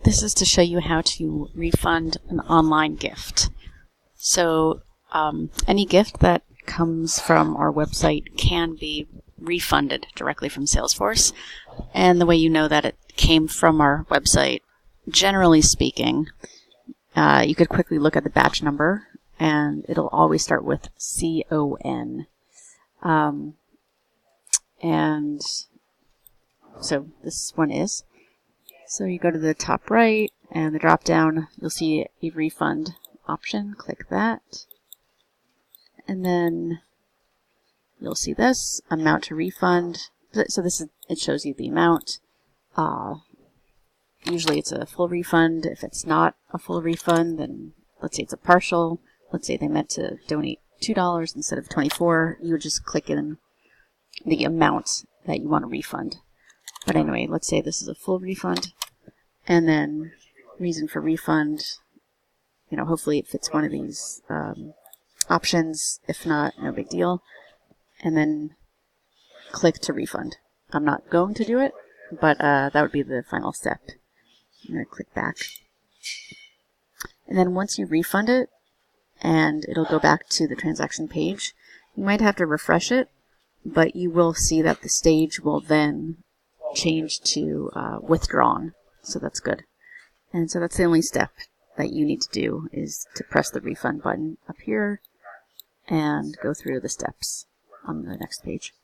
This is to show you how to refund an online gift. So any gift that comes from our website can be refunded directly from Salesforce. And the way you know that it came from our website, generally speaking, you could quickly look at the batch number, and it'll always start with CON. And so this one is. So you go to the top right, and the drop down, you'll see a refund option. Click that. And then you'll see this, amount to refund. So it shows you the amount. Usually it's a full refund. If it's not a full refund, then let's say it's a partial. Let's say they meant to donate $2 instead of $24. You would just click in the amount that you want to refund. But anyway, let's say this is a full refund. And then reason for refund, hopefully it fits one of these options. If not, no big deal. And then click to refund. I'm not going to do it, but that would be the final step. I'm going to click back. And then once you refund it, and it'll go back to the transaction page, you might have to refresh it, but you will see that the stage will then change to withdrawn. So that's good. And so that's the only step that you need to do, is to press the refund button up here and go through the steps on the next page.